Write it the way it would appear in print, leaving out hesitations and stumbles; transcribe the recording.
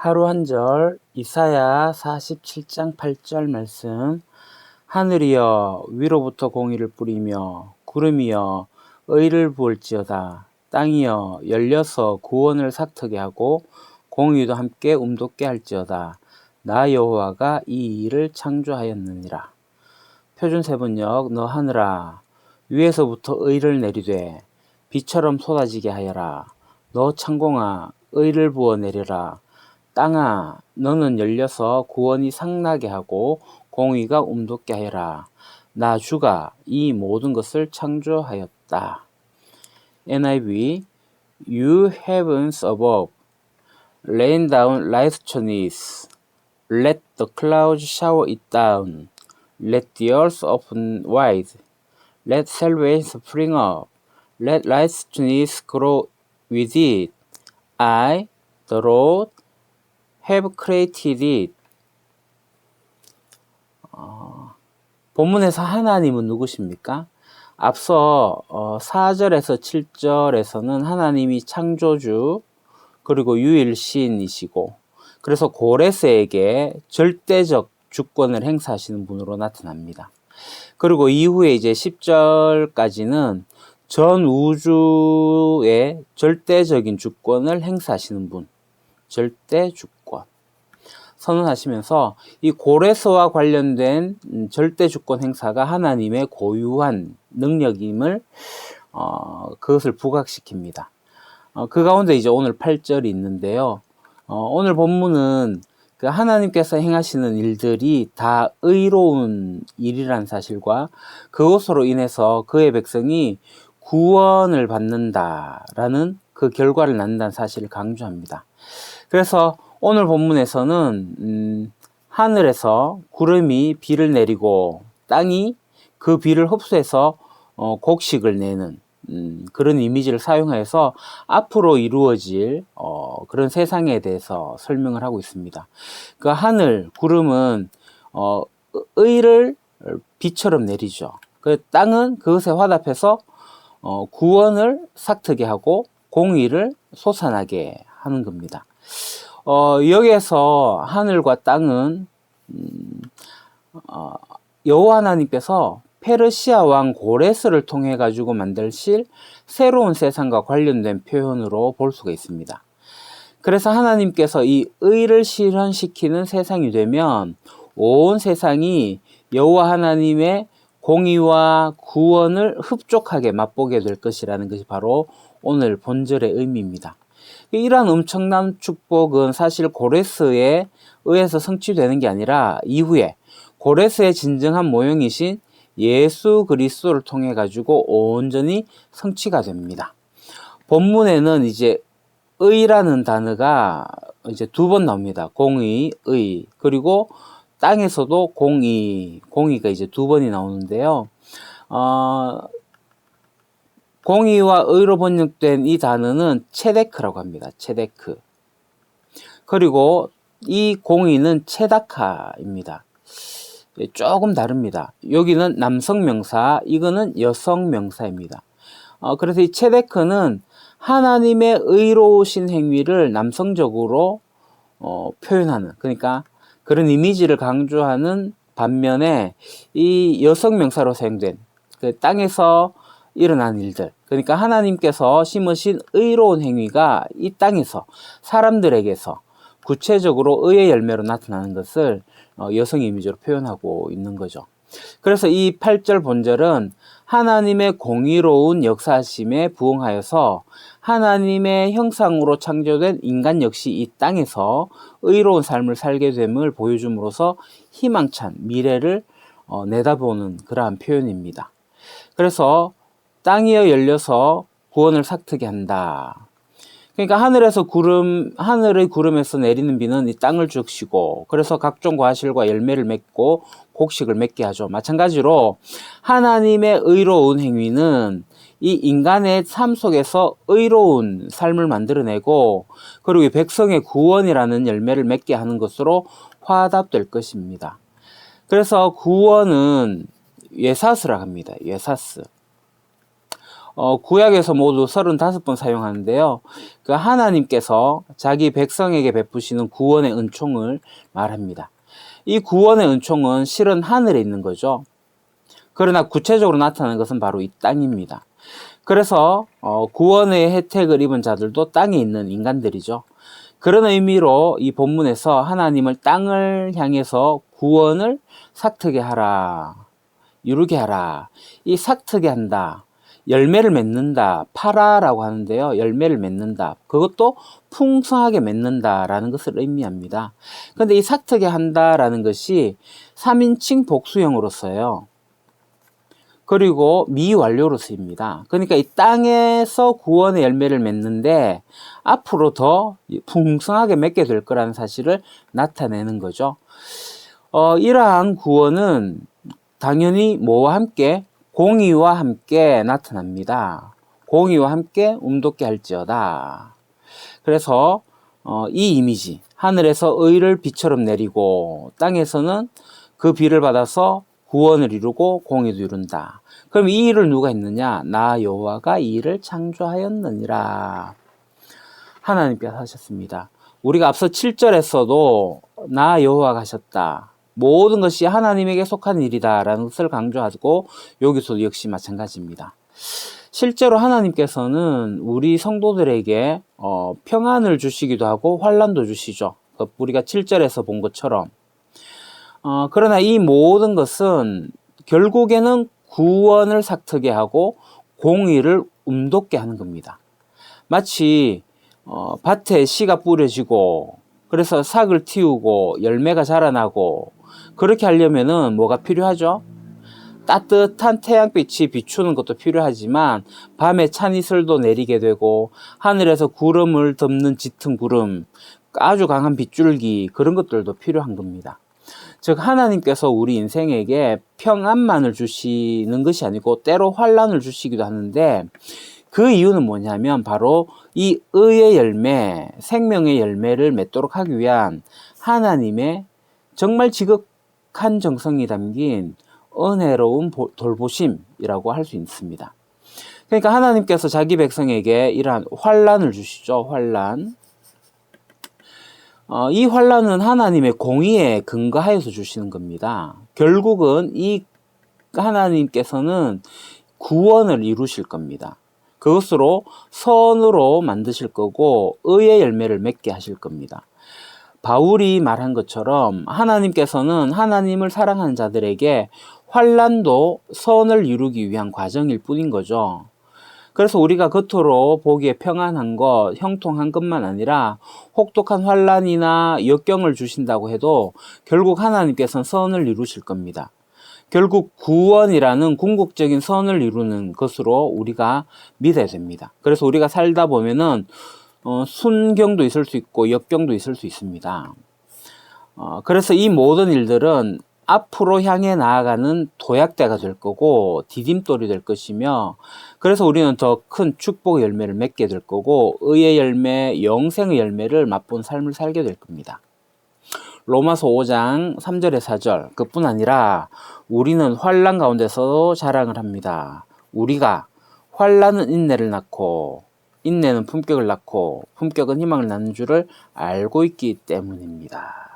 하루 한 절 이사야 47장 8절 말씀. 하늘이여 위로부터 공의를 뿌리며 구름이여 의를 부을지어다. 땅이여 열려서 구원을 삭트게 하고 공의도 함께 움돋게 할지어다. 나 여호와가 이 일을 창조하였느니라. 표준세번역. 너 하늘아 위에서부터 의를 내리되 비처럼 쏟아지게 하여라. 너 창공아 의를 부어 내려라. 땅아 너는 열려서 구원이 상나게 하고 공의가 움돋게 하여라. 나 주가 이 모든 것을 창조하였다. NIV. You heavens above, rain down righteousness. Let the clouds shower it down. Let the earth open wide. Let salvation spring up. Let righteousness grow with it. I, the Lord, have created it. 본문에서 하나님은 누구십니까? 앞서 4절에서 7절에서는 하나님이 창조주 그리고 유일신이시고 그래서 고레스에게 절대적 주권을 행사하시는 분으로 나타납니다. 그리고 이후에 이제 10절까지는 전 우주의 절대적인 주권을 행사하시는 분, 절대 주권 선언하시면서 이 고레스와 관련된 절대 주권 행사가 하나님의 고유한 능력임을 그것을 부각시킵니다. 그 가운데 이제 오늘 8절이 있는데요. 오늘 본문은 그 하나님께서 행하시는 일들이 다 의로운 일이라는 사실과 그것으로 인해서 그의 백성이 구원을 받는다라는 그 결과를 낳는다는 사실을 강조합니다. 그래서 오늘 본문에서는 하늘에서 구름이 비를 내리고 땅이 그 비를 흡수해서 곡식을 내는 그런 이미지를 사용해서 앞으로 이루어질 그런 세상에 대해서 설명을 하고 있습니다. 그 하늘, 구름은 의를 비처럼 내리죠. 그 땅은 그것에 화답해서 구원을 삭트게 하고 공의를 솟아나게 하는 겁니다. 여기에서 하늘과 땅은 여호와 하나님께서 페르시아 왕 고레스를 통해 가지고 만들실 새로운 세상과 관련된 표현으로 볼 수가 있습니다. 그래서 하나님께서 이 의를 실현시키는 세상이 되면 온 세상이 여호와 하나님의 공의와 구원을 흡족하게 맛보게 될 것이라는 것이 바로 오늘 본절의 의미입니다. 이러한 엄청난 축복은 사실 고레스에 의해서 성취되는 게 아니라 이후에 고레스의 진정한 모형이신 예수 그리스도를 통해 가지고 온전히 성취가 됩니다. 본문에는 이제 의라는 단어가 이제 2번 나옵니다. 공의, 의. 그리고 땅에서도 공의가 이제 2번이 나오는데요. 공의와 의로 번역된 이 단어는 체데크라고 합니다. 체데크. 그리고 이 공의는 체다카입니다. 조금 다릅니다. 여기는 남성 명사, 이거는 여성 명사입니다. 그래서 이 체데크는 하나님의 의로우신 행위를 남성적으로 표현하는, 그러니까 그런 이미지를 강조하는 반면에 이 여성 명사로 사용된 그 땅에서 일어난 일들, 그러니까 하나님께서 심으신 의로운 행위가 이 땅에서 사람들에게서 구체적으로 의의 열매로 나타나는 것을 여성 이미지로 표현하고 있는 거죠. 그래서 이 8절 본절은 하나님의 공의로운 역사하심에 부응하여서 하나님의 형상으로 창조된 인간 역시 이 땅에서 의로운 삶을 살게 됨을 보여줌으로써 희망찬 미래를 내다보는 그러한 표현입니다. 그래서 땅이여 열려서 구원을 삭트게 한다. 그러니까 하늘의 구름에서 내리는 비는 이 땅을 적시고 그래서 각종 과실과 열매를 맺고 곡식을 맺게 하죠. 마찬가지로 하나님의 의로운 행위는 이 인간의 삶 속에서 의로운 삶을 만들어내고 그리고 이 백성의 구원이라는 열매를 맺게 하는 것으로 화답될 것입니다. 그래서 구원은 예사스라고 합니다. 예사스. 구약에서 모두 35번 사용하는데요. 그 하나님께서 자기 백성에게 베푸시는 구원의 은총을 말합니다. 이 구원의 은총은 실은 하늘에 있는 거죠. 그러나 구체적으로 나타나는 것은 바로 이 땅입니다. 그래서 구원의 혜택을 입은 자들도 땅에 있는 인간들이죠. 그런 의미로 이 본문에서 하나님을 땅을 향해서 구원을 삭트게 하라, 이루게 하라. 이 삭트게 한다, 열매를 맺는다, 파라라고 하는데요. 열매를 맺는다. 그것도 풍성하게 맺는다라는 것을 의미합니다. 그런데 이 삭트게 한다라는 것이 3인칭 복수형으로 써요. 그리고 미완료로 쓰입니다. 그러니까 이 땅에서 구원의 열매를 맺는데 앞으로 더 풍성하게 맺게 될 거라는 사실을 나타내는 거죠. 이러한 구원은 당연히 뭐와 함께? 공의와 함께 나타납니다. 공의와 함께 움돋게 할지어다. 그래서 이 이미지, 하늘에서 의를 비처럼 내리고 땅에서는 그 비를 받아서 구원을 이루고 공의도 이룬다. 그럼 이 일을 누가 했느냐? 나 여호와가 이 일을 창조하였느니라. 하나님께서 하셨습니다. 우리가 앞서 7절에서도 나 여호와가 하셨다, 모든 것이 하나님에게 속한 일이다 라는 것을 강조하고 여기서도 역시 마찬가지입니다. 실제로 하나님께서는 우리 성도들에게 평안을 주시기도 하고 환난도 주시죠. 우리가 7절에서 본 것처럼. 그러나 이 모든 것은 결국에는 구원을 삭트게 하고 공의를 움돋게 하는 겁니다. 마치 밭에 씨가 뿌려지고 그래서 싹을 틔우고 열매가 자라나고, 그렇게 하려면은 뭐가 필요하죠? 따뜻한 태양빛이 비추는 것도 필요하지만 밤에 찬 이슬도 내리게 되고 하늘에서 구름을 덮는 짙은 구름, 아주 강한 빗줄기, 그런 것들도 필요한 겁니다. 즉 하나님께서 우리 인생에게 평안만을 주시는 것이 아니고 때로 환난을 주시기도 하는데, 그 이유는 뭐냐면 바로 이 의의 열매, 생명의 열매를 맺도록 하기 위한 하나님의 정말 지극한 정성이 담긴 은혜로운 돌보심이라고 할 수 있습니다. 그러니까 하나님께서 자기 백성에게 이러한 환난을 주시죠. 환난. 이 환난은 하나님의 공의에 근거하여서 주시는 겁니다. 결국은 이 하나님께서는 구원을 이루실 겁니다. 그것으로 선으로 만드실 거고 의의 열매를 맺게 하실 겁니다. 바울이 말한 것처럼 하나님께서는 하나님을 사랑하는 자들에게 환난도 선을 이루기 위한 과정일 뿐인 거죠. 그래서 우리가 겉으로 보기에 평안한 것, 형통한 것만 아니라 혹독한 환난이나 역경을 주신다고 해도 결국 하나님께서는 선을 이루실 겁니다. 결국 구원이라는 궁극적인 선을 이루는 것으로 우리가 믿어야 됩니다. 그래서 우리가 살다 보면은 순경도 있을 수 있고 역경도 있을 수 있습니다. 그래서 이 모든 일들은 앞으로 향해 나아가는 도약대가 될 거고 디딤돌이 될 것이며, 그래서 우리는 더 큰 축복의 열매를 맺게 될 거고 의의 열매, 영생의 열매를 맛본 삶을 살게 될 겁니다. 로마서 5장 3절에 4절, 그뿐 아니라 우리는 환난 가운데서도 자랑을 합니다. 우리가 환난은 인내를 낳고 인내는 품격을 낳고 품격은 희망을 낳는 줄을 알고 있기 때문입니다.